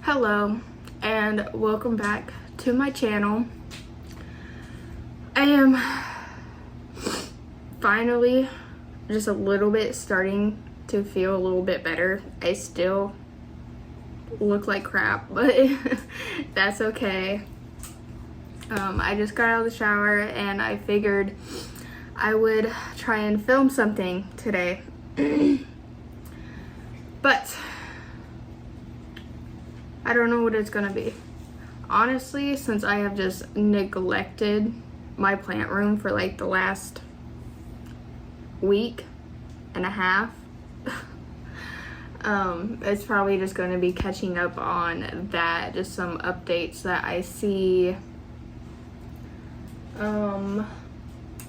Hello and welcome back to my channel. I am finally just a little bit starting to feel a little bit better. I still look like crap, but that's okay. I just got out of the shower and I figured I would try and film something today. But I don't know what it's gonna be. Honestly, since I have just neglected my plant room for like the last week and a half, it's probably just going to be catching up on that, just some updates that I see.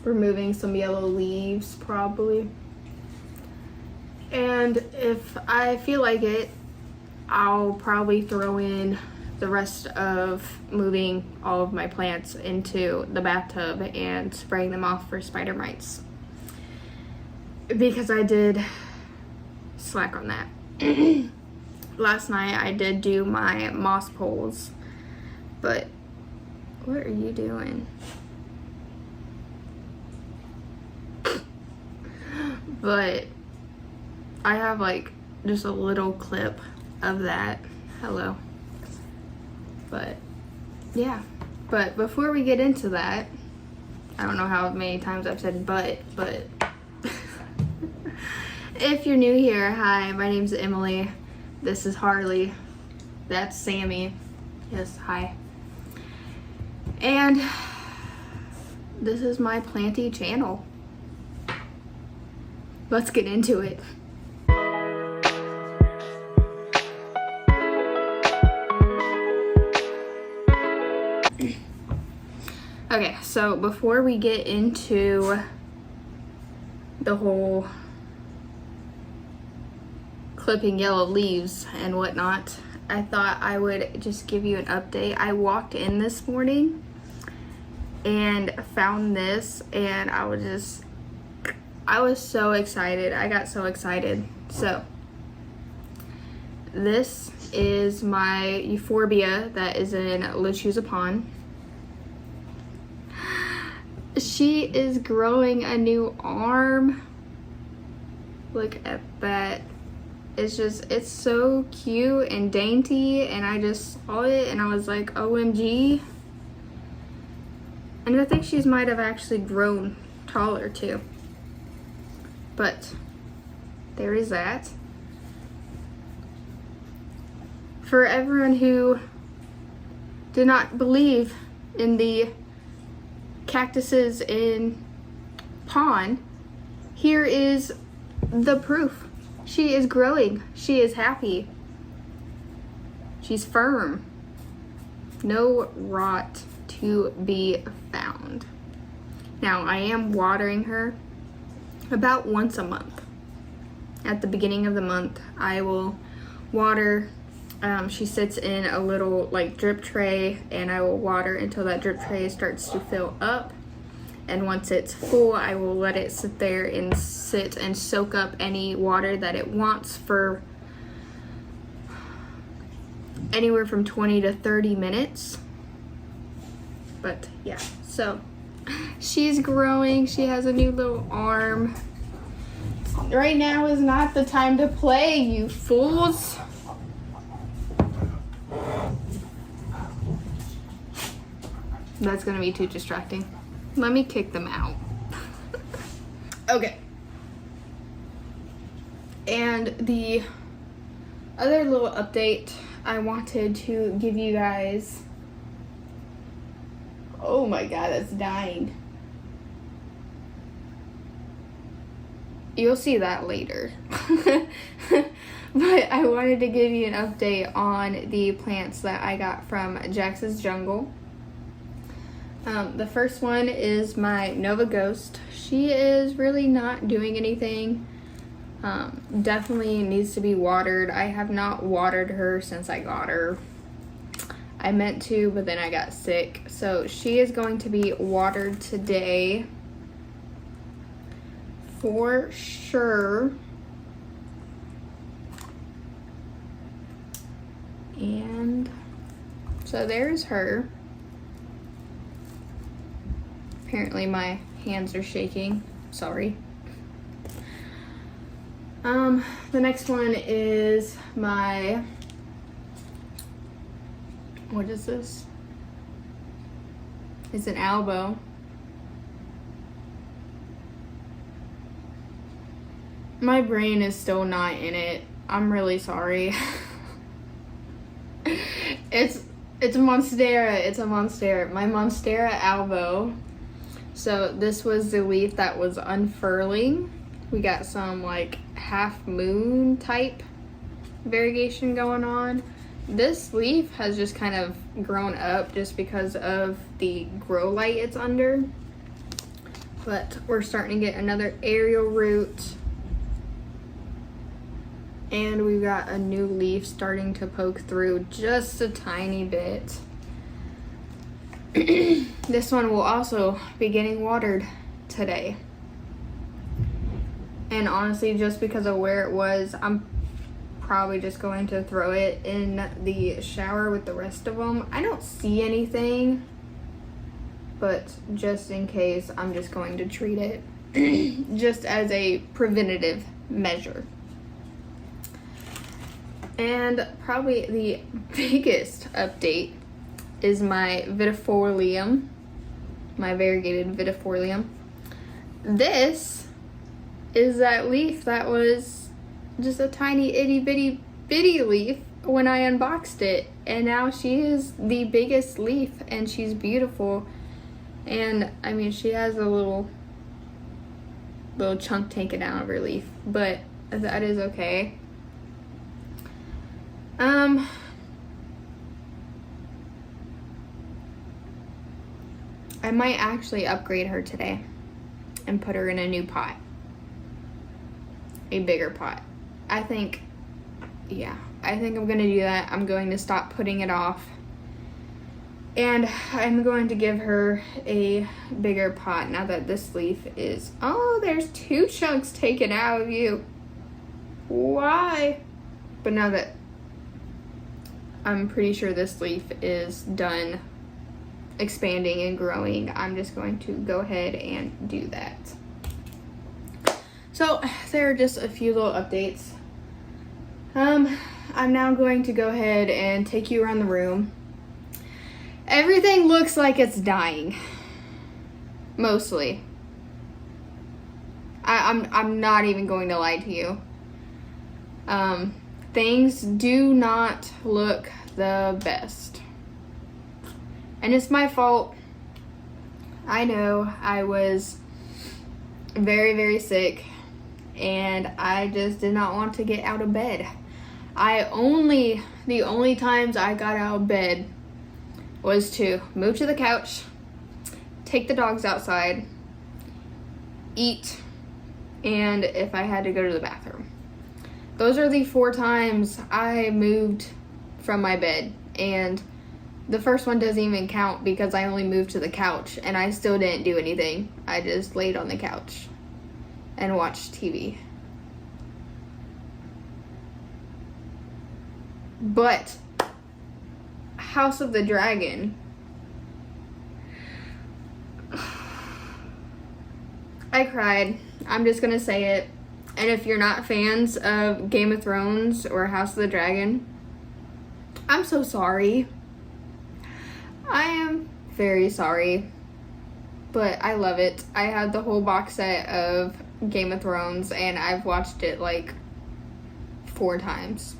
Removing some yellow leaves probably, and if I feel like it, I'll probably throw in the rest of moving all of my plants into the bathtub and spraying them off for spider mites, because I did slack on that. Last night I did do my moss poles, but what are you doing? But I have like just a little clip of that. Hello. But yeah, but before we get into that, I don't know how many times I've said but if you're new here, hi, my name's Emily. This is Harley. That's Sammy. Yes, hi. And this is my planty channel. Let's get into it. Okay, so before we get into the whole clipping yellow leaves and whatnot, I thought I would just give you an update. I walked in this morning and found this, and I was so excited. I got so excited. So this is my euphorbia that is in Lechuza Pond. She is growing a new arm. Look at that. It's so cute and dainty, and I just saw it and I was like, OMG. And I think she might have actually grown taller too. But there is that. For everyone who did not believe in the cactuses in pond, here is the proof. She is growing. She is happy. She's firm. No rot to be found. Now, I am watering her about once a month. At the beginning of the month, I will water. She sits in a little like drip tray, and I will water until that drip tray starts to fill up. And once it's full, I will let it sit there and sit and soak up any water that it wants for anywhere from 20 to 30 minutes. But yeah, so she's growing. She has a new little arm. Right now is not the time to play, you fools. That's gonna be too distracting. Let me kick them out. Okay. And the other little update I wanted to give you guys. Oh my god, that's dying. You'll see that later. But I wanted to give you an update on the plants that I got from Jax's Jungle. The first one is my Nova Ghost. She is really not doing anything. Definitely needs to be watered. I have not watered her since I got her. I meant to, but then I got sick. So she is going to be watered today for sure. And so there's her. Apparently my hands are shaking. Sorry. The next one is my, what is this? It's an elbow. My brain is still not in it. I'm really sorry. It's a monstera. It's a monstera. My monstera albo. So this was the leaf that was unfurling. We got some like half moon type variegation going on. This leaf has just kind of grown up just because of the grow light it's under. But we're starting to get another aerial root. And we've got a new leaf starting to poke through just a tiny bit. This one will also be getting watered today. And honestly, just because of where it was, I'm probably just going to throw it in the shower with the rest of them. I don't see anything, but just in case, I'm just going to treat it just as a preventative measure. And probably the biggest update is my Vitifolium, my variegated Vitifolium. This is that leaf that was just a tiny itty bitty leaf when I unboxed it, and now she is the biggest leaf and she's beautiful. And I mean, she has a little chunk taken out of her leaf, but that is okay. I might actually upgrade her today and put her in a new pot. A bigger pot. I think I'm gonna do that. I'm going to stop putting it off. And I'm going to give her a bigger pot now that this leaf is, oh, there's 2 chunks taken out of you. Why? But now that I'm pretty sure this leaf is done expanding and growing, I'm just going to go ahead and do that. So there are just a few little updates. I'm now going to go ahead and take you around the room. Everything looks like it's dying. Mostly. I'm not even going to lie to you. Things do not look the best. And it's my fault. I know I was very, very sick and I just did not want to get out of bed. The only times I got out of bed was to move to the couch, take the dogs outside, eat, and if I had to go to the bathroom. Those are the 4 times I moved from my bed, and the first one doesn't even count because I only moved to the couch and I still didn't do anything. I just laid on the couch and watched TV. But House of the Dragon, I cried. I'm just gonna say it. And if you're not fans of Game of Thrones or House of the Dragon, I'm so sorry. I am very sorry. But I love it. I have the whole box set of Game of Thrones and I've watched it like 4 times.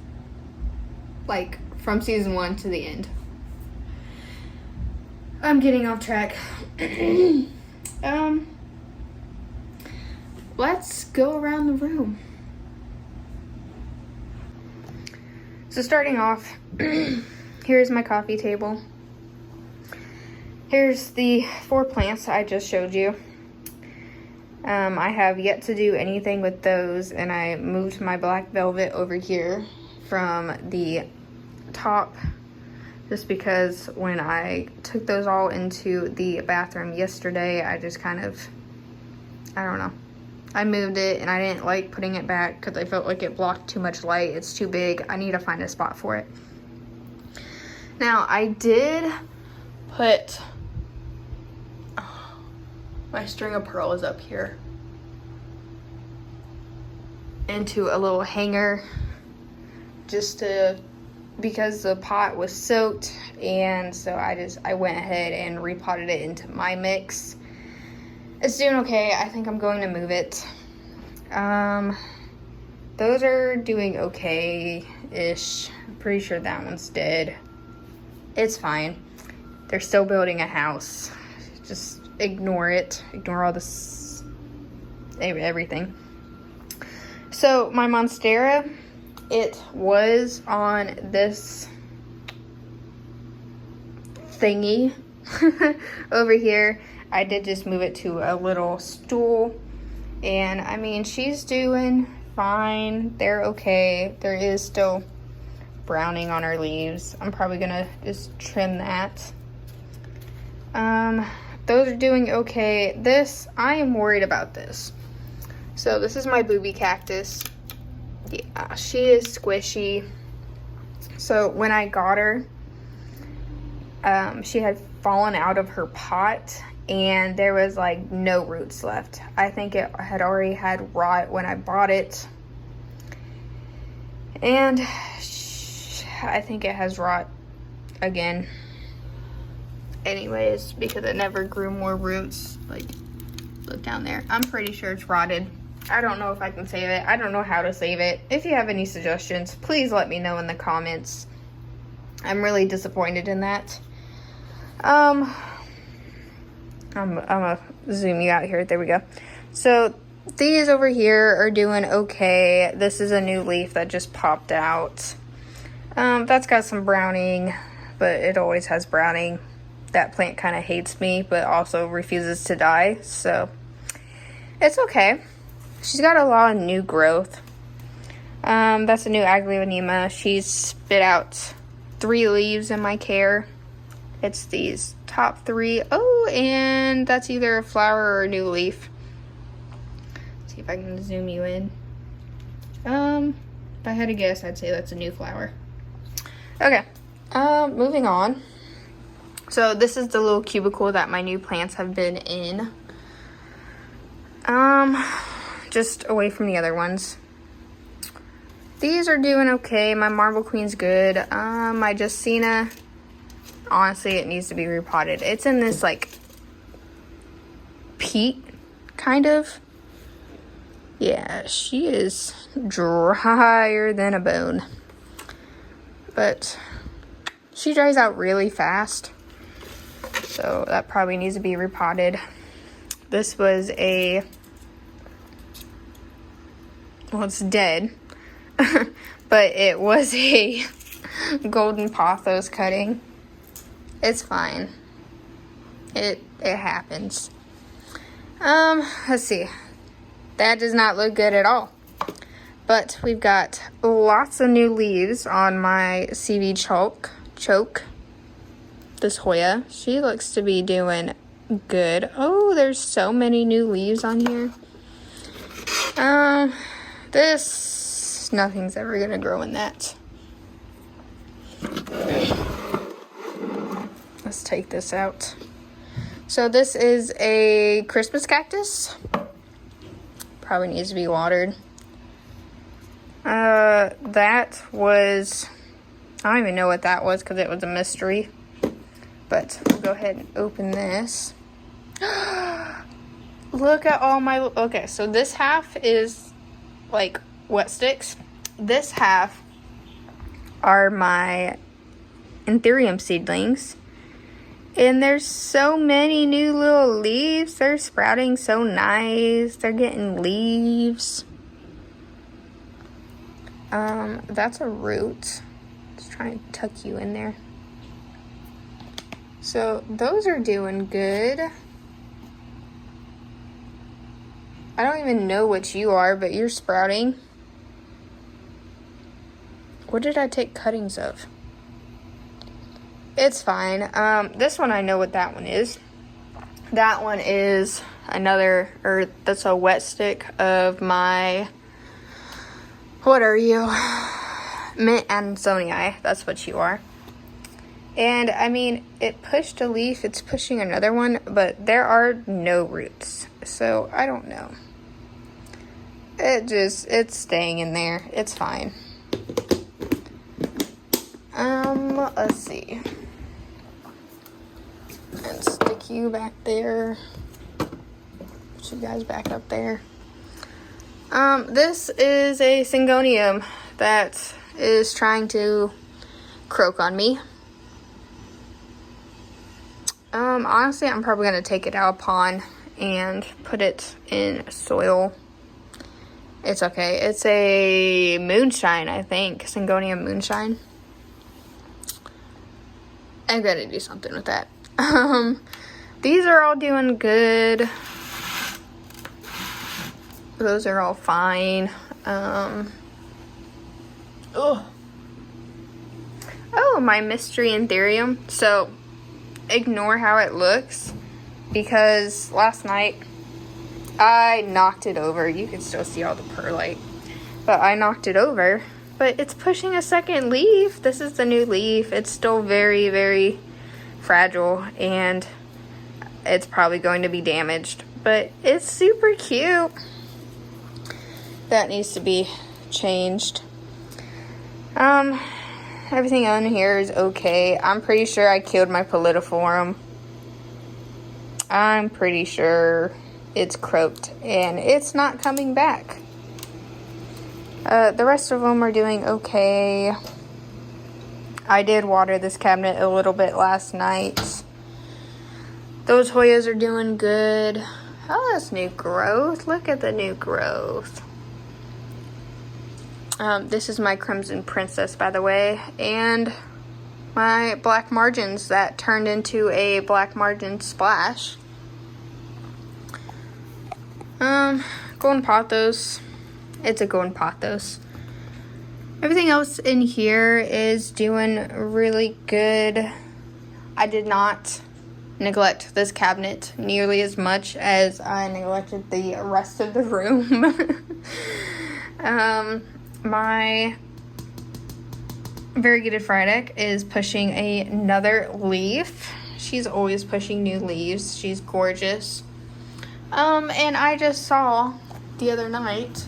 Like from season 1 to the end. I'm getting off track. Let's go around the room. So starting off, here's my coffee table. Here's the 4 plants I just showed you. I have yet to do anything with those, and I moved my black velvet over here from the top just because when I took those all into the bathroom yesterday, I just kind of, I don't know. I moved it and I didn't like putting it back because I felt like it blocked too much light. It's too big. I need to find a spot for it. Now, I did put my string of pearls up here into a little hanger just because the pot was soaked, and so I went ahead and repotted it into my mix. It's doing okay. I think I'm going to move it. Those are doing okay-ish. I'm pretty sure that one's dead. It's fine. They're still building a house. Just ignore it. Ignore all this, everything. So my Monstera, it was on this thingy over here. I did just move it to a little stool, and I mean, she's doing fine. They're okay. There is still browning on her leaves. I'm probably gonna just trim that. Those are doing okay. This, I am worried about this. So this is my booby cactus. Yeah, she is squishy. So when I got her, she had fallen out of her pot and there was like no roots left. I think it had already had rot when I bought it. And I think it has rot again. Anyways, because it never grew more roots. Like, look down there. I'm pretty sure it's rotted. I don't know if I can save it. I don't know how to save it. If you have any suggestions, please let me know in the comments. I'm really disappointed in that. I'm gonna zoom you out here. There we go. So these over here are doing okay. This is a new leaf that just popped out. That's got some browning, but it always has browning. That plant kind of hates me, but also refuses to die, so it's okay. She's got a lot of new growth. That's a new Aglaonema. She's spit out 3 leaves in my care. It's these top 3. Oh, and that's either a flower or a new leaf. Let's see if I can zoom you in. If I had to guess, I'd say that's a new flower. Okay, moving on. So this is the little cubicle that my new plants have been in. Just away from the other ones. These are doing okay. My Marble Queen's good. My Justina, honestly, it needs to be repotted. It's in this like peat kind of. Yeah, she is drier than a bone. But she dries out really fast. So that probably needs to be repotted. This was a, well, it's dead, but it was a golden pothos cutting. It's fine. It happens. Let's see. That does not look good at all. But we've got lots of new leaves on my CV choke. This Hoya, she looks to be doing good. Oh, there's so many new leaves on here. This, nothing's ever gonna grow in that. Let's take this out. So this is a Christmas cactus. Probably needs to be watered. That was, I don't even know what that was because it was a mystery. But we'll go ahead and open this. Look at all my, okay, so this half is like wet sticks. This half are my Anthurium seedlings. And there's so many new little leaves. They're sprouting so nice. They're getting leaves. That's a root. Let's try and tuck you in there. So those are doing good. I don't even know what you are, but you're sprouting. What did I take cuttings of? It's fine. This one, I know what that one is. That one is another, or that's a wet stick of my, what are you? Mint Adansonii, that's what you are. And I mean, it pushed a leaf, it's pushing another one, but there are no roots. So I don't know. It's staying in there. It's fine. Let's see. And stick you back there. Put you guys back up there. This is a syngonium that is trying to croak on me. Honestly, I'm probably going to take it out of pond and put it in soil. It's okay. It's a moonshine, I think. Syngonium moonshine. I'm going to do something with that. These are all doing good. Those are all fine. Oh, my mystery anthurium. So, ignore how it looks, because last night I knocked it over. You can still see all the perlite, but I knocked it over. But it's pushing a second leaf. This is the new leaf. It's still very, very fragile, and it's probably going to be damaged, but it's super cute. That needs to be changed. Everything on here is okay. I'm pretty sure I killed my Pallidiflorum. I'm pretty sure it's croaked and it's not coming back. The rest of them are doing okay. I did water this cabinet a little bit last night. Those Hoyas are doing good. Oh, that's new growth. Look at the new growth. This is my Crimson Princess, by the way, and my black margins that turned into a black margin splash. Golden pothos. It's a golden pothos. Everything else in here is doing really good. I did not neglect this cabinet nearly as much as I neglected the rest of the room. My variegated Frydek is pushing another leaf. She's always pushing new leaves. She's gorgeous. And I just saw the other night,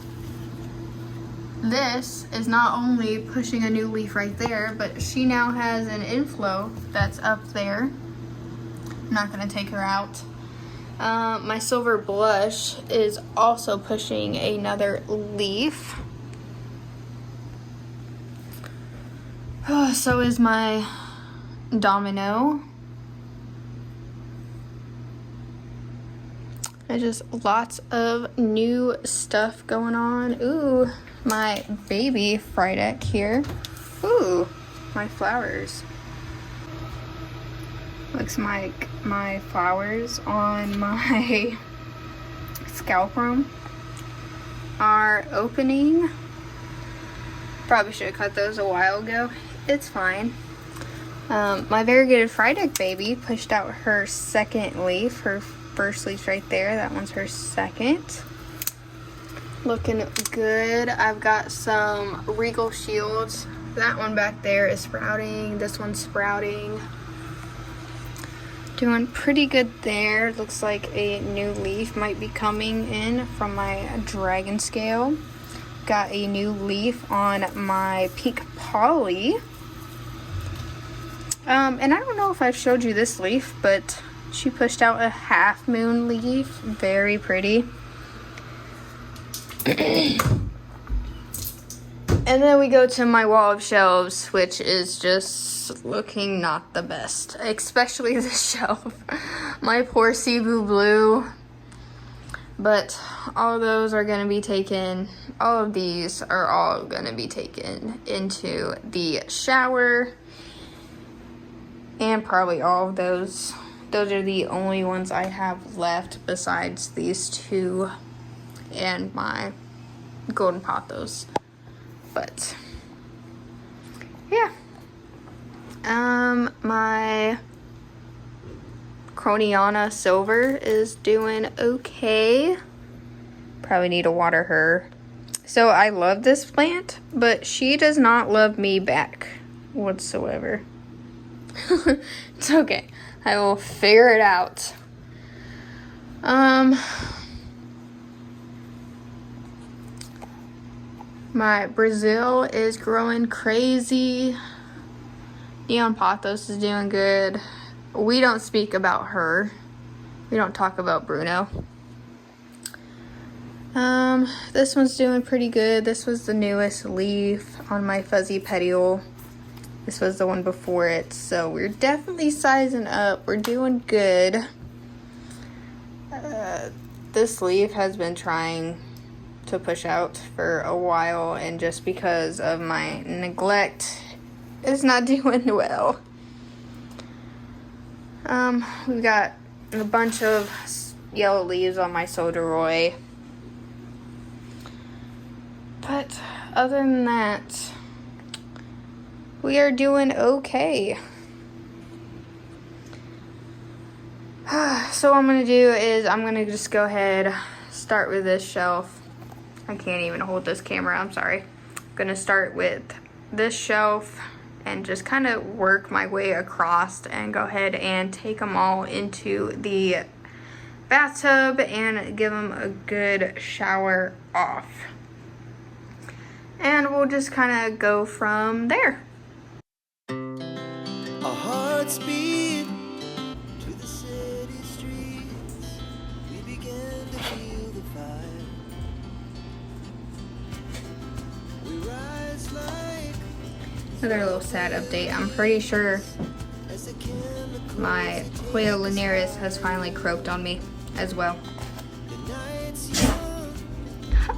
this is not only pushing a new leaf right there, but she now has an inflow that's up there. I'm not going to take her out. My silver blush is also pushing another leaf. So is my domino. There's just lots of new stuff going on. Ooh, my baby Frydek here. Ooh, my flowers. Looks like my flowers on my scalp room are opening. Probably should have cut those a while ago. It's fine. My variegated Frydek baby pushed out her second leaf. Her first leaf's right there. That one's her second. Looking good. I've got some Regal Shields. That one back there is sprouting. This one's sprouting. Doing pretty good there. Looks like a new leaf might be coming in from my dragon scale. Got a new leaf on my pink poly. And I don't know if I've showed you this leaf, but she pushed out a half moon leaf. Very pretty. And then we go to my wall of shelves, which is just looking not the best. Especially this shelf. My poor Cebu Blue. But all of those are going to be taken, all of these are all going to be taken into the shower. And probably all of those. Those are the only ones I have left besides these two and my golden pothos. But yeah. My Croniana Silver is doing okay. Probably need to water her. So I love this plant, but she does not love me back whatsoever. It's okay. I will figure it out. My Brazil is growing crazy. Neon Pothos is doing good. We don't speak about her. We don't talk about Bruno. This one's doing pretty good. This was the newest leaf on my fuzzy petiole. This was the one before it, so we're definitely sizing up. We're doing good. This leaf has been trying to push out for a while, and just because of my neglect, it's not doing well. We've got a bunch of yellow leaves on my Soderoy. But other than that, we are doing okay. So what I'm gonna do is I'm gonna just go ahead, start with this shelf. I can't even hold this camera, I'm sorry. I'm gonna start with this shelf and just kind of work my way across and go ahead and take them all into the bathtub and give them a good shower off. And we'll just kind of go from there. Our hearts beat to the city streets. We began to feel the fire. We rise like Another little sad update. I'm pretty sure my Hoya Linares has finally croaked on me as well. the nights young.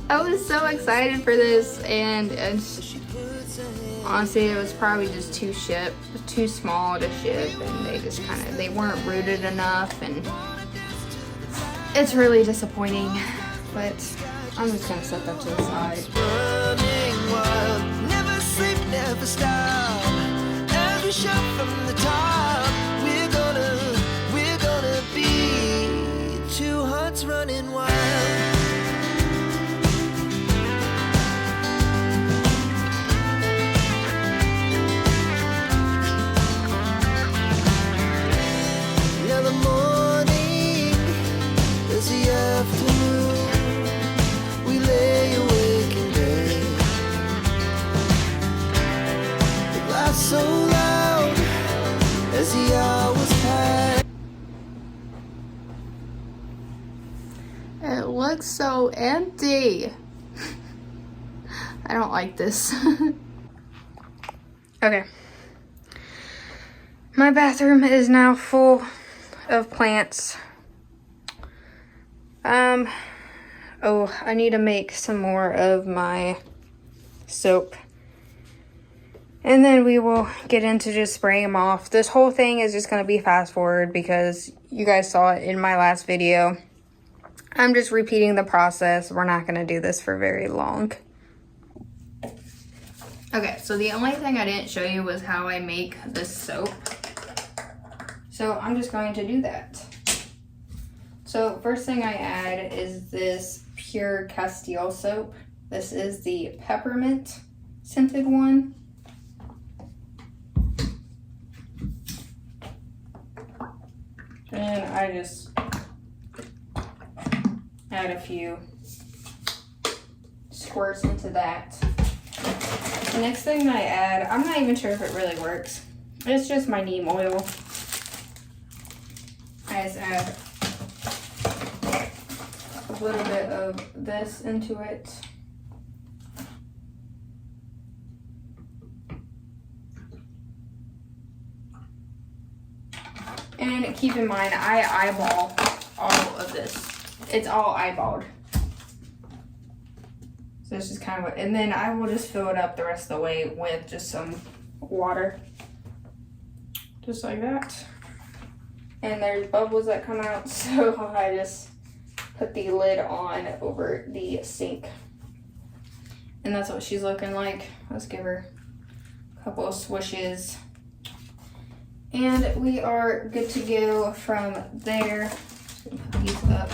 I was so excited for this, and She puts her hand honestly, it was probably just too small to ship, and they weren't rooted enough, and it's really disappointing. But I'm just gonna set that to the side. running wild. Never sleep, never stop. As we shout from the top, we're gonna be two hearts running wild. Yeah, the morning is the afternoon. We lay awake in bed. It laughs so loud as the hours pass. It looks so empty. I don't like this. Okay. My bathroom is now full of plants. Oh, I need to make some more of my soap. And then we will get into just spraying them off. This whole thing is just going to be fast forward because you guys saw it in my last video. I'm just repeating the process. We're not going to do this for very long. Okay, so the only thing I didn't show you was how I make this soap. So I'm just going to do that. So first thing I add is this pure Castile soap. This is the peppermint scented one. And I just add a few squirts into that. The next thing I add, I'm not even sure if it really works. It's just my neem oil. I just add a little bit of this into it. And keep in mind, I eyeball all of this. It's all eyeballed. So it's just kind of what, and then I will just fill it up the rest of the way with just some water. Just like that. And there's bubbles that come out, so I just put the lid on over the sink. And that's what she's looking like. Let's give her a couple of swishes. And we are good to go from there. Just gonna put these up.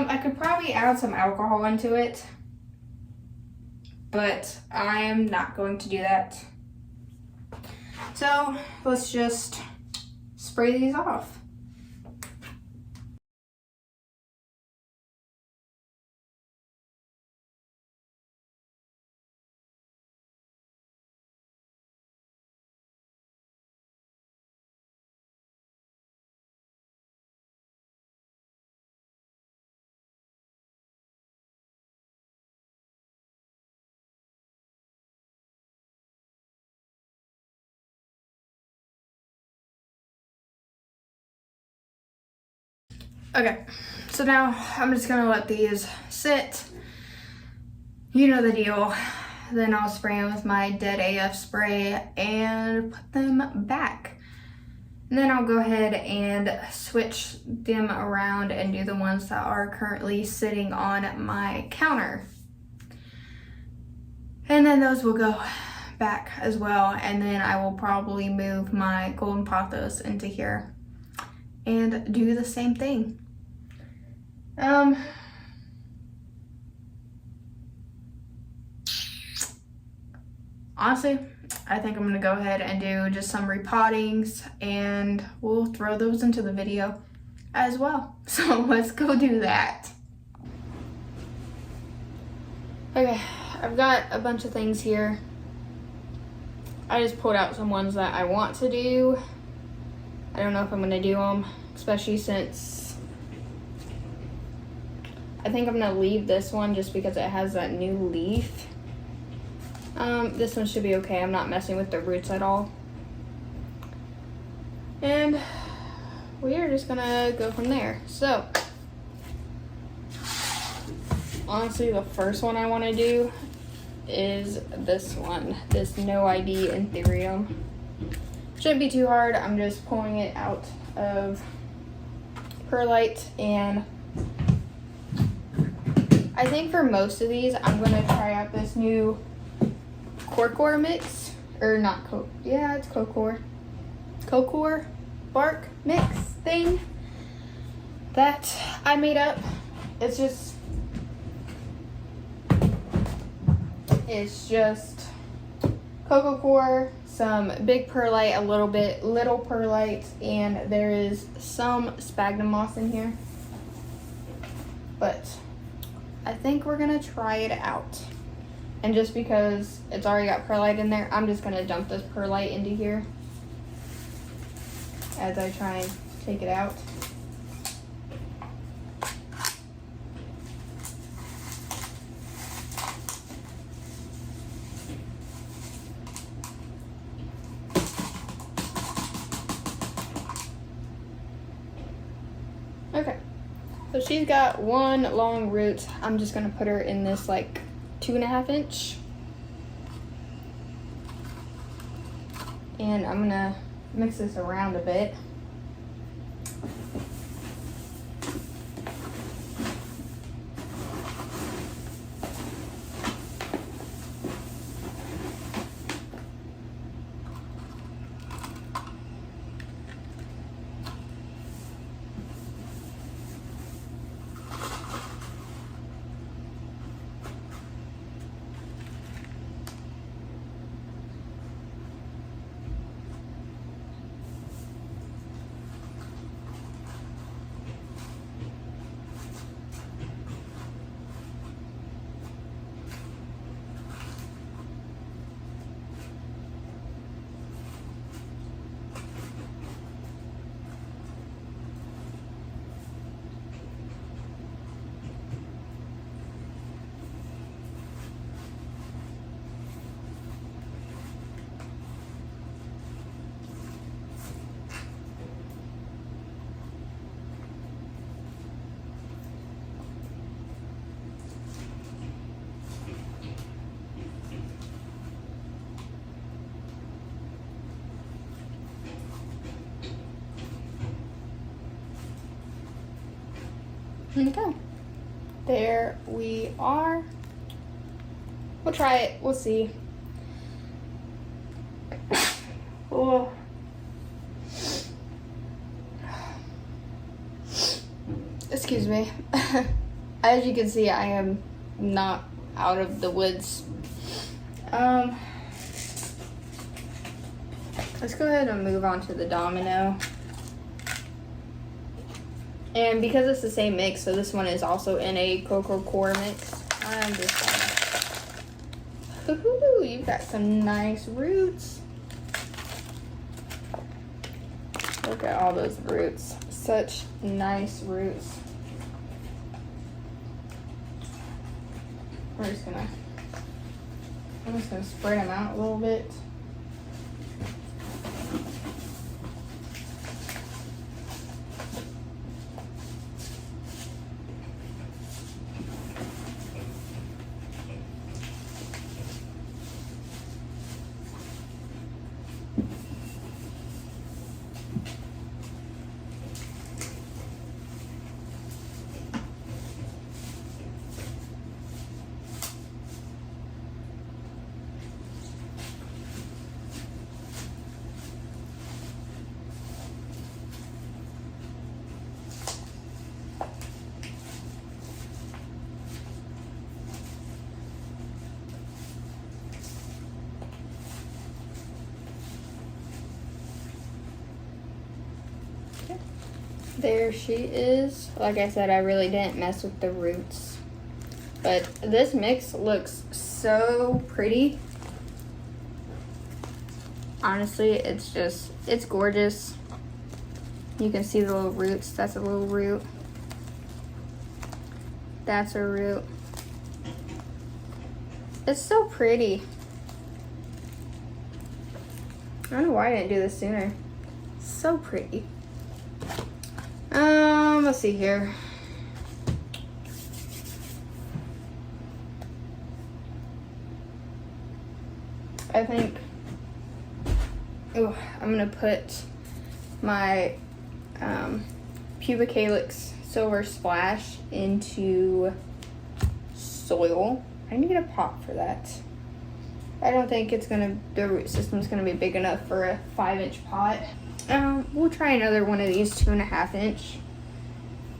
I could probably add some alcohol into it, but I am not going to do that. So let's just spray these off. Okay, so now I'm just gonna let these sit. You know the deal. Then I'll spray them with my Dead AF spray and put them back. And then I'll go ahead and switch them around and do the ones that are currently sitting on my counter. And then those will go back as well. And then I will probably move my golden pothos into here and do the same thing. Honestly, I think I'm gonna go ahead and do just some repottings and we'll throw those into the video as well. So let's go do that. Okay, I've got a bunch of things here. I just pulled out some ones that I want to do. I don't know if I'm gonna do them, especially since I think I'm gonna leave this one just because it has that new leaf. This one should be okay. I'm not messing with the roots at all. And we are just gonna go from there. So, honestly, the first one I wanna do is this one, this No ID Ethereum. Shouldn't be too hard. I'm just pulling it out of perlite, and I think for most of these, I'm gonna try out this new Cocor mix, or not yeah, it's Cocor bark mix thing that I made up. It's just cocoa core, some big perlite, a little perlite, and there is some sphagnum moss in here. But I think we're gonna try it out. And just because it's already got perlite in there, I'm just gonna dump this perlite into here as I try and take it out. Okay, so she's got one long root. I'm just gonna put her in this like 2.5 inch, and I'm gonna mix this around a bit. Okay, there we are. We'll try it, we'll see. Oh. Excuse me. As you can see, I am not out of the woods. Let's go ahead and move on to the domino. And because it's the same mix, so this one is also in a cocoa core mix, I'm just gonna... Ooh, you've got some nice roots. Look at all those roots. Such nice roots. I'm just gonna spread them out a little bit. There she is. Like I said, I really didn't mess with the roots. But this mix looks so pretty. Honestly, it's gorgeous. You can see the little roots. That's a little root. That's a root. It's so pretty. I don't know why I didn't do this sooner. So pretty. Let's see here. I think, I'm gonna put my pubic calyx silver splash into soil. I need to get a pot for that. I don't think the root system's gonna be big enough for a 5-inch pot. We'll try another one of these 2.5 inch.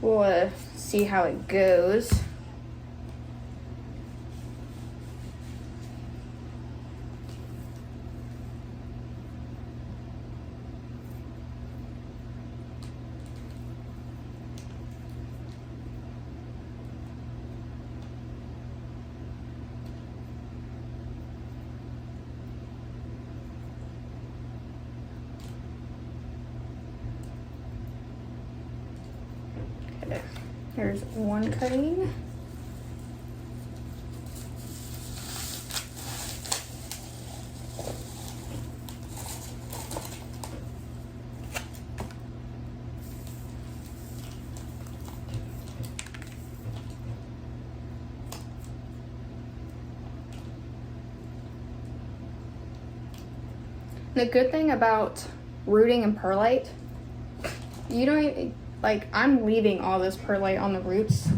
We'll see how it goes. There's one cutting. The good thing about rooting in perlite, you don't even, like, I'm leaving all this perlite on the roots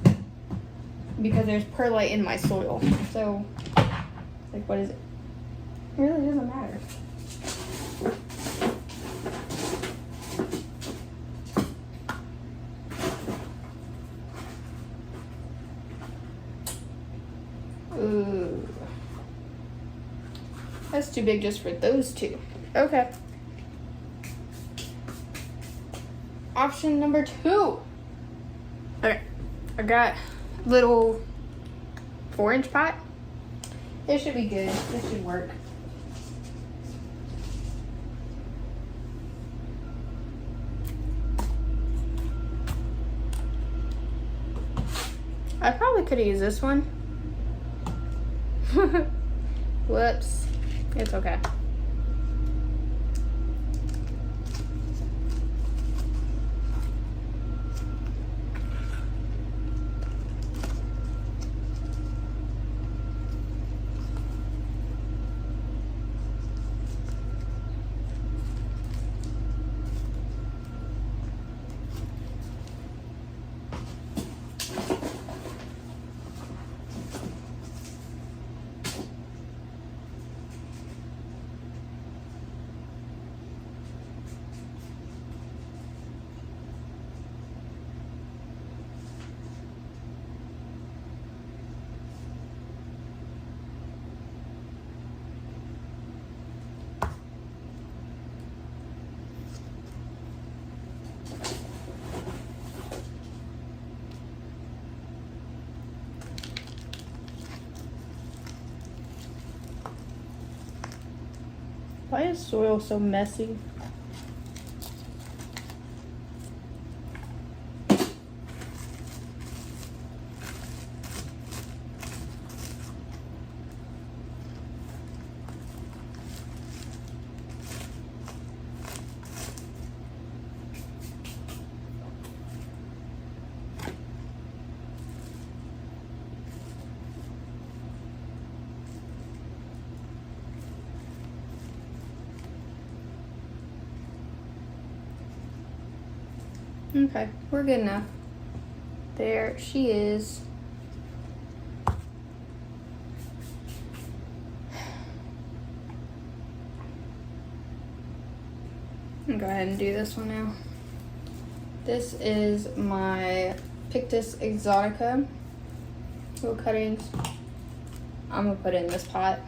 because there's perlite in my soil. So, like, what is it? It really doesn't matter. Ooh. That's too big just for those two. Okay. Option number 2. Okay, I got a little 4-inch pot. It should be good. This should work. I probably could have used this one. Whoops. It's okay. Why is soil so messy? Okay, we're good enough. There she is. I'll go ahead and do this one now. This is my Pictus exotica. Little cuttings. I'm gonna put it in this pot.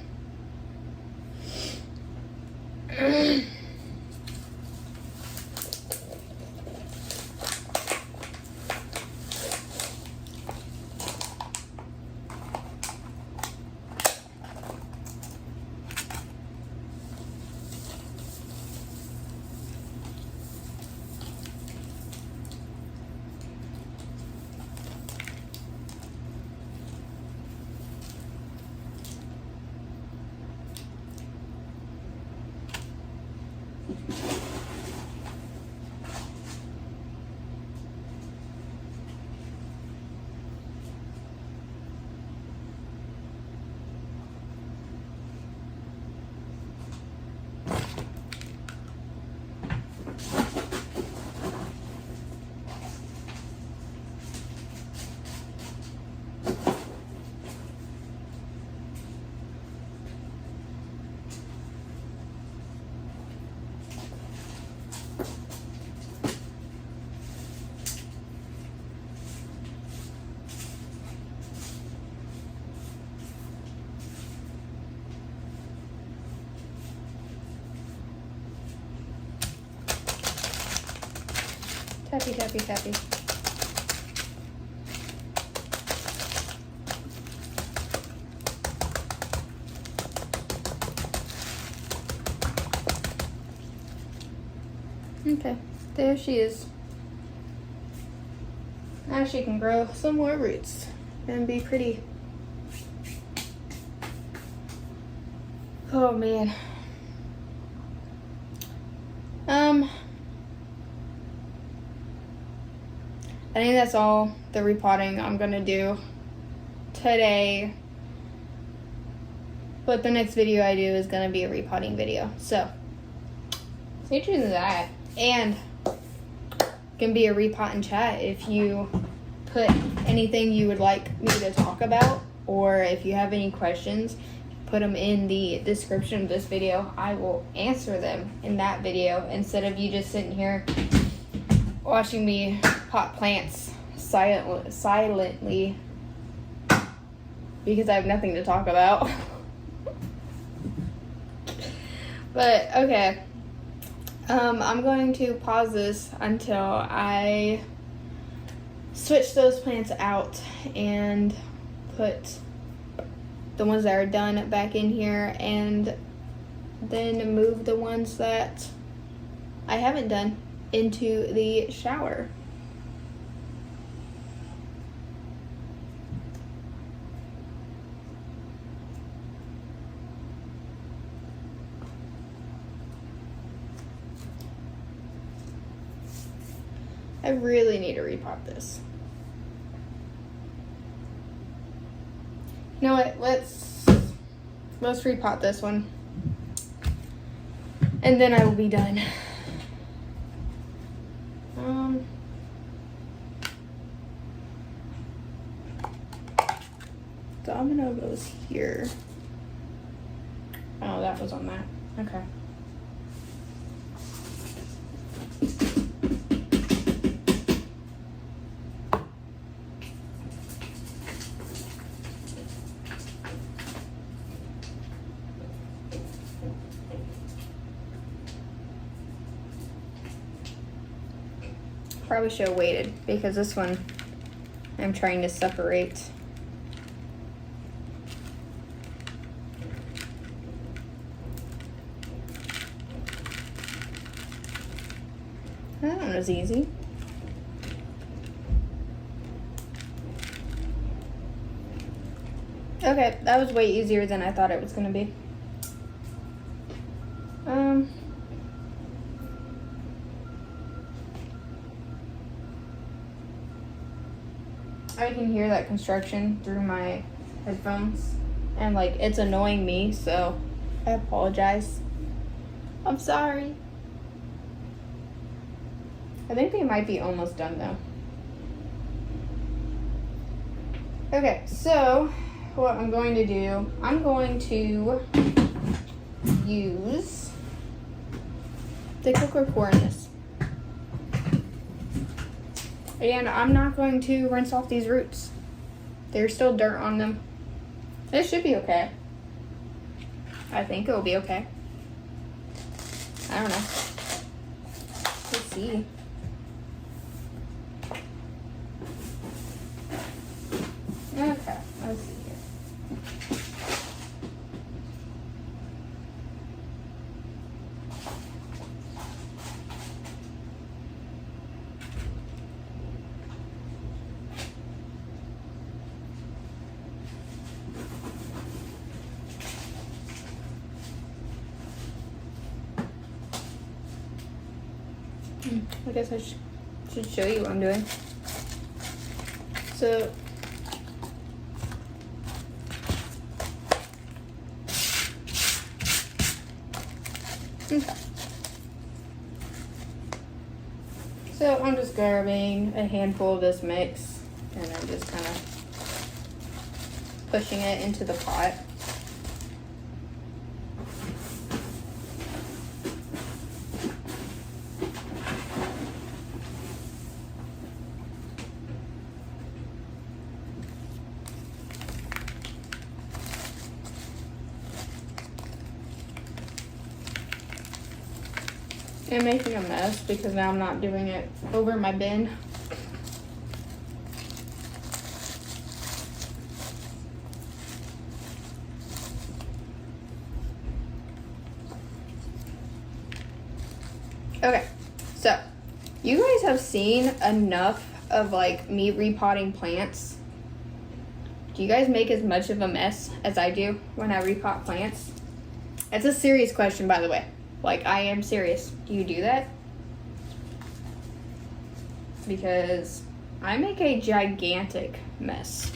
Tappy, tappy, tappy. Okay, there she is. Now she can grow some more roots and be pretty. Oh man. I think that's all the repotting I'm gonna do today. But the next video I do is gonna be a repotting video. So stay tuned to that. And it can be a repot and chat if you put anything you would like me to talk about, or if you have any questions, put them in the description of this video. I will answer them in that video instead of you just sitting here watching me pot plants silently because I have nothing to talk about. But okay, I'm going to pause this until I switch those plants out and put the ones that are done back in here, and then move the ones that I haven't done into the shower. I really need to repot this. You know what? Let's repot this one, and then I will be done. Domino goes here. Oh, that was on that. Okay. Probably should have waited because this one I'm trying to separate. one was easy. Okay, that was way easier than I thought it was going to be. I can hear that construction through my headphones, and like it's annoying me, so I apologize. I'm sorry. I think they might be almost done though. Okay, so what I'm going to do, I'm going to use the cooker core in this. And I'm not going to rinse off these roots. There's still dirt on them. This should be okay. I think it'll be okay. I don't know. Let's see. Okay, let's see here. I guess I should show you what I'm doing. So, okay. So I'm just grabbing a handful of this mix and I'm just kind of pushing it into the pot. I'm making a mess because now I'm not doing it over my bin. Okay, so you guys have seen enough of like me repotting plants. Do you guys make as much of a mess as I do when I repot plants? That's a serious question, by the way. Like, I am serious. Do you do that? Because I make a gigantic mess.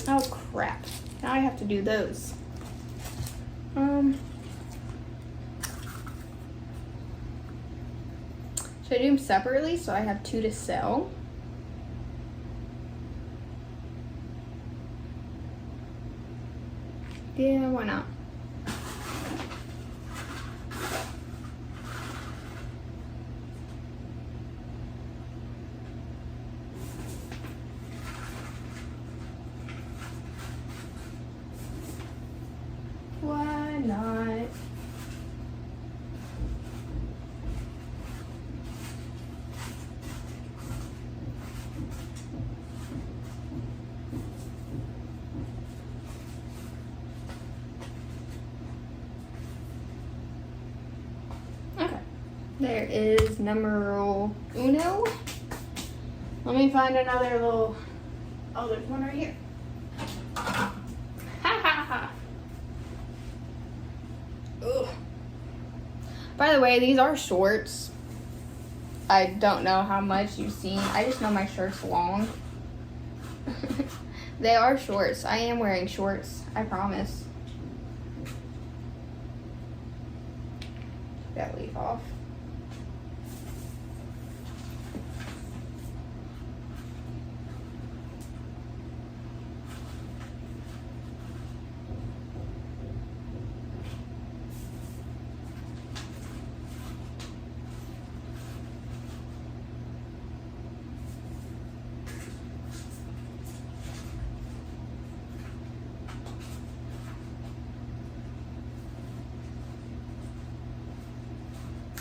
Oh, crap. Now I have to do those. Should I do them separately so I have 2 to sell? Yeah, why not? Why not? Okay, there is numero uno. Let me find another little, oh, there's one right here. Ha ha ha. Ugh. By the way, these are shorts. I don't know how much you've seen. I just know my shirt's long. They are shorts. I am wearing shorts. I promise. That leaf off.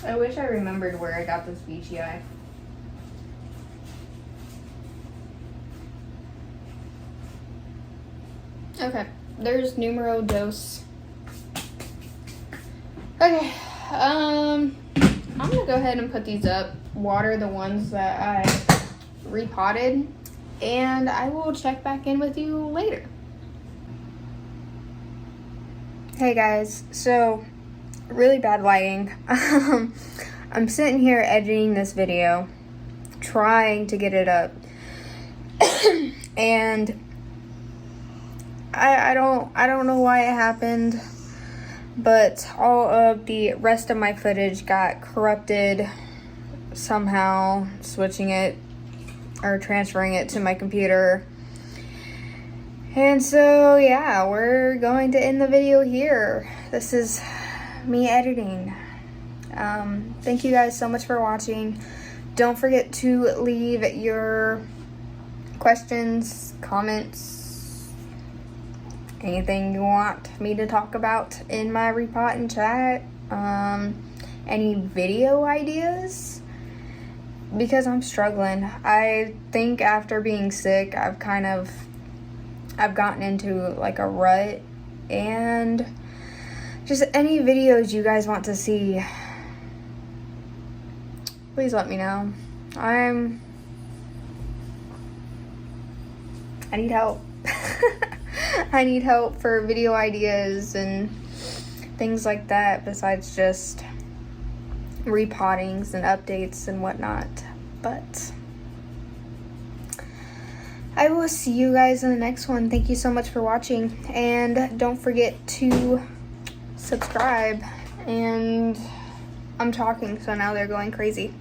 I wish I remembered where I got this beachy eye. Okay, there's numero dos. Okay, I'm I'm gonna go ahead and put these up, water the ones that I repotted, and I will check back in with you later. Hey guys, so really bad lighting. I'm sitting here editing this video, trying to get it up, and I don't know why it happened, but all of the rest of my footage got corrupted somehow, switching it or transferring it to my computer. And so yeah, we're going to end the video here. This is me editing. Thank you guys so much for watching. Don't forget to leave your questions, comments, anything you want me to talk about in my repotting chat. Any video ideas, because I'm struggling. I think after being sick, I've gotten into like a rut, and just any videos you guys want to see, please let me know. I need help. I need help for video ideas and things like that, besides just repottings and updates and whatnot. But I will see you guys in the next one. Thank you so much for watching, and don't forget to subscribe. And I'm talking, so now they're going crazy.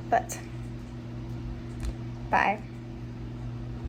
But bye.